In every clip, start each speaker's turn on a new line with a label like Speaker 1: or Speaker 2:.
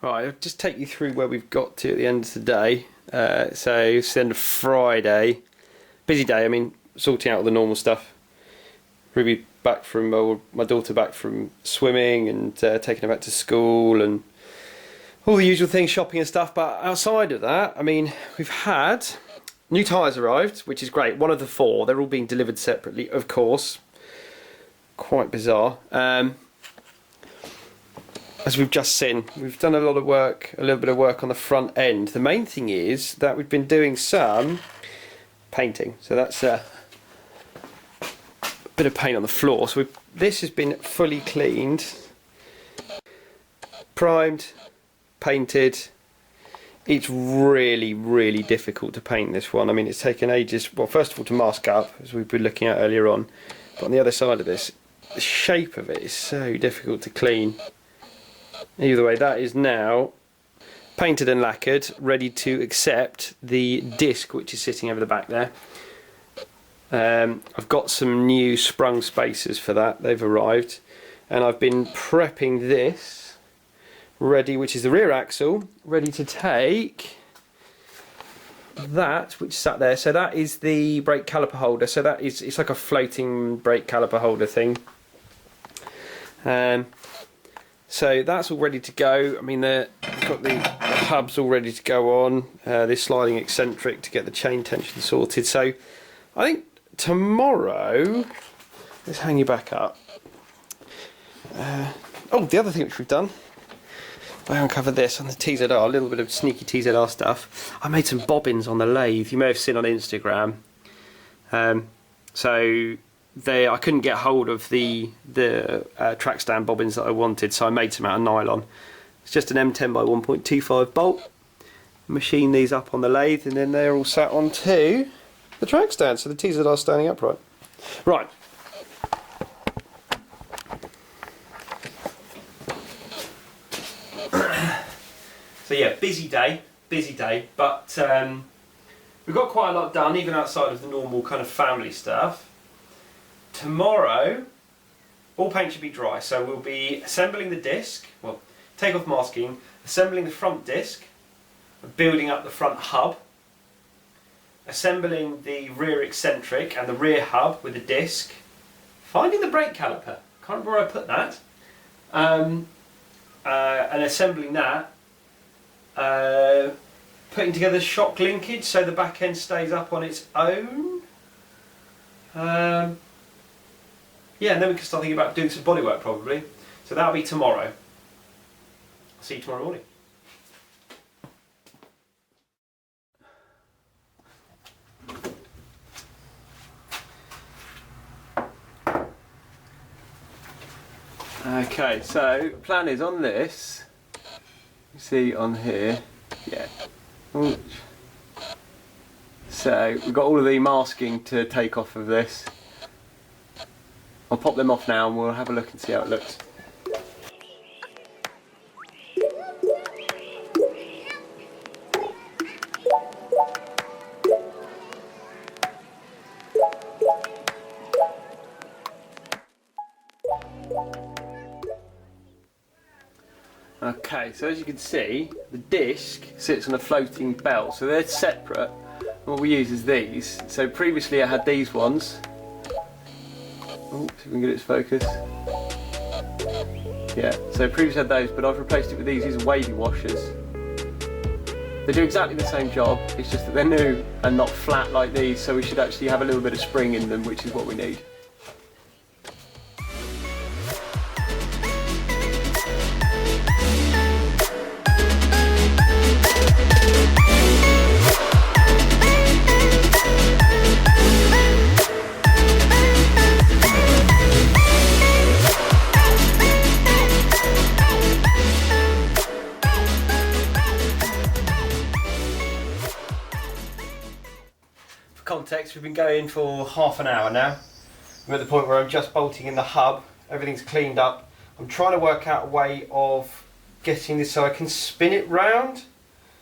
Speaker 1: Right, I'll just take you through where we've got to at the end of the day. So it's the end of Friday. Busy day, I mean, sorting out all the normal stuff. Ruby back from, my daughter back from swimming and taking her back to school and all the usual things, shopping and stuff. But outside of that, I mean, we've had new tyres arrived, which is great. One of the 4, they're all being delivered separately, of course. Quite bizarre. As we've just seen, we've done a lot of work, a little bit of work on the front end. The main thing is that we've been doing some painting. So that's a bit of paint on the floor. So this has been fully cleaned, primed, painted. It's really, really difficult to paint this one. I mean, it's taken ages, well, first of all to mask up, as we've been looking at earlier on. But on the other side of this, the shape of it is so difficult to clean. Either way, that is now painted and lacquered, ready to accept the disc which is sitting over the back there. I've got some new sprung spacers for that, they've arrived, and I've been prepping this ready, which is the rear axle, ready to take that which sat there. So that is the brake caliper holder, so that is, it's like a floating brake caliper holder thing. So that's all ready to go. I mean, I've got the hubs all ready to go on. This sliding eccentric to get the chain tension sorted. So I think tomorrow, let's hang you back up. Oh, the other thing which we've done, I uncovered this on the TZR, a little bit of sneaky TZR stuff. I made some bobbins on the lathe. You may have seen on Instagram. I couldn't get hold of the track stand bobbins that I wanted, so I made some out of nylon. It's just an M10 by 1.25 bolt. Machine these up on the lathe, and then they're all sat onto the track stand, so the TZR standing upright. Right. So yeah, busy day, but we've got quite a lot done, even outside of the normal kind of family stuff. Tomorrow, all paint should be dry, so we'll be assembling the disc, well, take off masking, assembling the front disc, building up the front hub, assembling the rear eccentric and the rear hub with the disc, finding the brake caliper, can't remember where I put that, and assembling that, putting together shock linkage so the back end stays up on its own. Yeah, and then we can start thinking about doing some bodywork probably. So that'll be tomorrow. I'll see you tomorrow morning. Okay, so plan is on this, you see on here, yeah. So we've got all of the masking to take off of this. I'll pop them off now and we'll have a look and see how it looks. Okay, so as you can see, the disc sits on a floating belt, so they're separate. What we use is these. So previously I had these ones. Oh, see if we can get its focus. Yeah, so previously I had those, but I've replaced it with these. These are wavy washers. They do exactly the same job, it's just that they're new and not flat like these, so we should actually have a little bit of spring in them, which is what we need. Context, we've been going for half an hour now. I'm at the point where I'm just bolting in the hub, everything's cleaned up. I'm trying to work out a way of getting this so I can spin it round,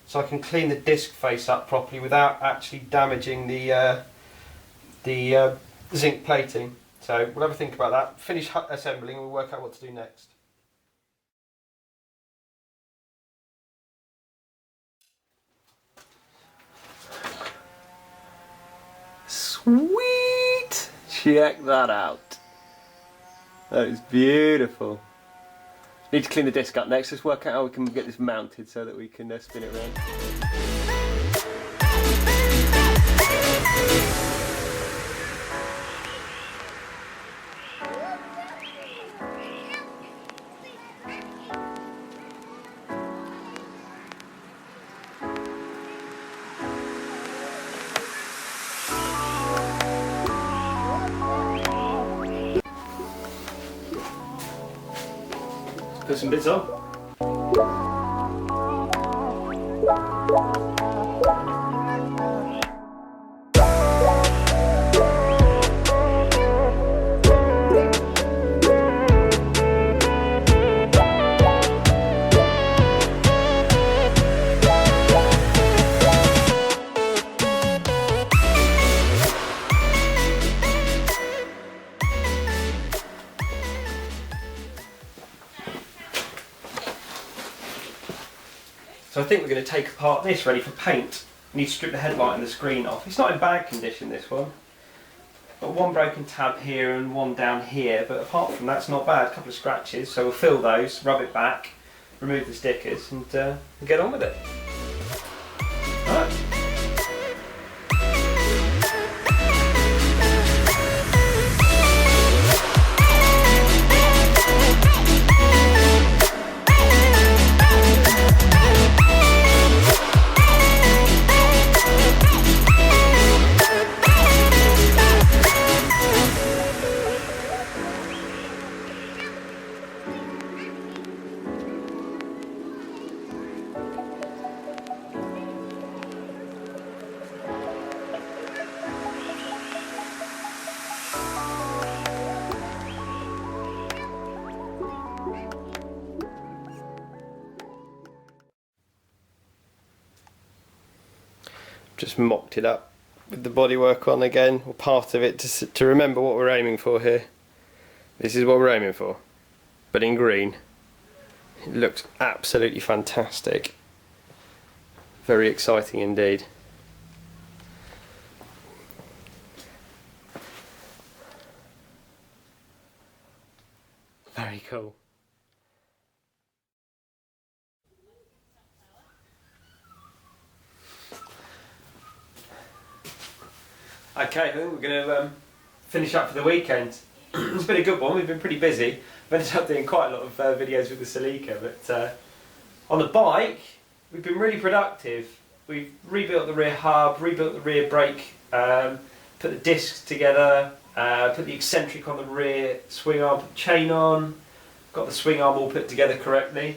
Speaker 1: so I can clean the disc face up properly without actually damaging the zinc plating. So we'll have a think about that, finish assembling and we'll work out what to do next. Sweet! Check that out. That is beautiful. Need to clean the disc up next. Let's work out how we can get this mounted so that we can spin it around. Put some bits on. So I think we're going to take apart this ready for paint. We need to strip the headlight and the screen off. It's not in bad condition, this one. Got one broken tab here and one down here, but apart from that it's not bad. A couple of scratches, so we'll fill those, rub it back, remove the stickers and get on with it. Alright. Just mocked it up with the bodywork on again, or part of it, to remember what we're aiming for here. This is what we're aiming for, but in green. It looks absolutely fantastic. Very exciting indeed. Very cool. Okay, I think we're going to finish up for the weekend. It's been a good one, we've been pretty busy. I've ended up doing quite a lot of videos with the Celica, but on the bike, we've been really productive. We've rebuilt the rear hub, rebuilt the rear brake, put the discs together, put the eccentric on the rear swing arm, put the chain on, got the swing arm all put together correctly.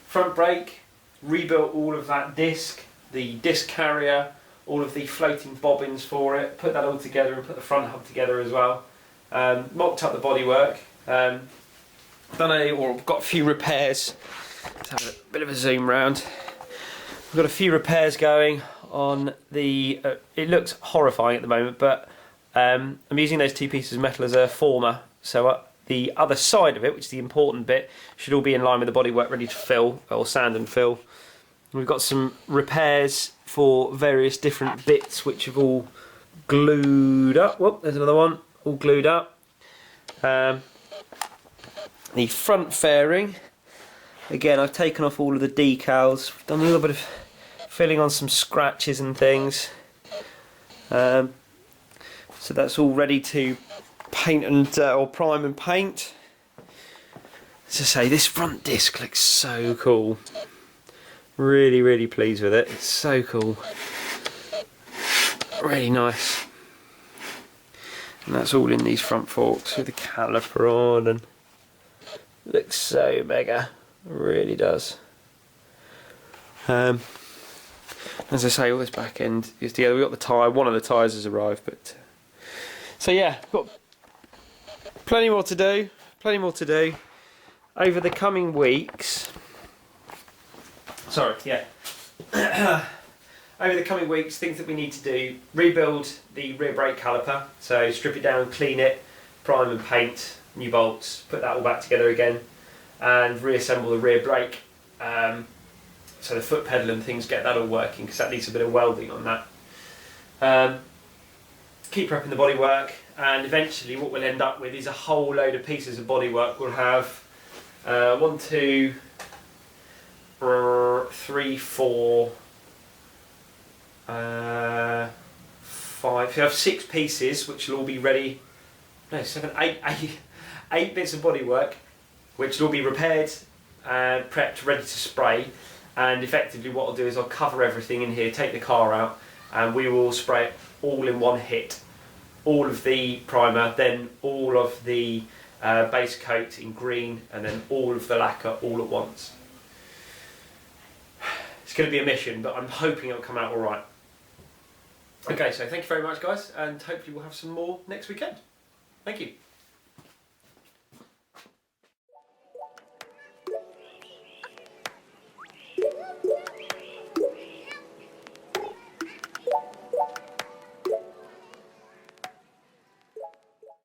Speaker 1: Front brake, rebuilt all of that disc, the disc carrier, all of the floating bobbins for it, put that all together and put the front hub together as well. Mocked up the bodywork, got a few repairs. Let's have a bit of a zoom round. We've got a few repairs going on the, it looks horrifying at the moment, but I'm using those two pieces of metal as a former, so the other side of it, which is the important bit, should all be in line with the bodywork, ready to fill, or sand and fill. We've got some repairs for various different bits which have all glued up. Whoop, there's another one, all glued up. The front fairing, again I've taken off all of the decals, done a little bit of filling on some scratches and things. So that's all ready to paint and or prime and paint. As I say, this front disc looks so cool. Really, really pleased with it. It's so cool. Really nice. And that's all in these front forks with the caliper on, and looks so mega. Really does. As I say, all this back end is together. We've got the tyre. One of the tyres has arrived, but so yeah, got plenty more to do. Plenty more to do over the coming weeks. Sorry, yeah. Over the coming weeks, things that we need to do: rebuild the rear brake caliper, so strip it down, clean it, prime and paint, new bolts, put that all back together again, and reassemble the rear brake. So the foot pedal and things, get that all working, because that needs a bit of welding on that. keep prepping the bodywork, and eventually what we'll end up with is a whole load of pieces of bodywork. We'll have 1, 2, 3, 4, 5. We have 6 pieces, which will all be ready. No, 7, 8, 8 bits of bodywork, which will all be repaired and prepped, ready to spray. And effectively, what I'll do is I'll cover everything in here, take the car out, and we will spray it all in one hit. All of the primer, then all of the base coat in green, and then all of the lacquer all at once. It's going to be a mission, but I'm hoping it'll come out all right. Okay, so thank you very much, guys, and hopefully we'll have some more next weekend. Thank you.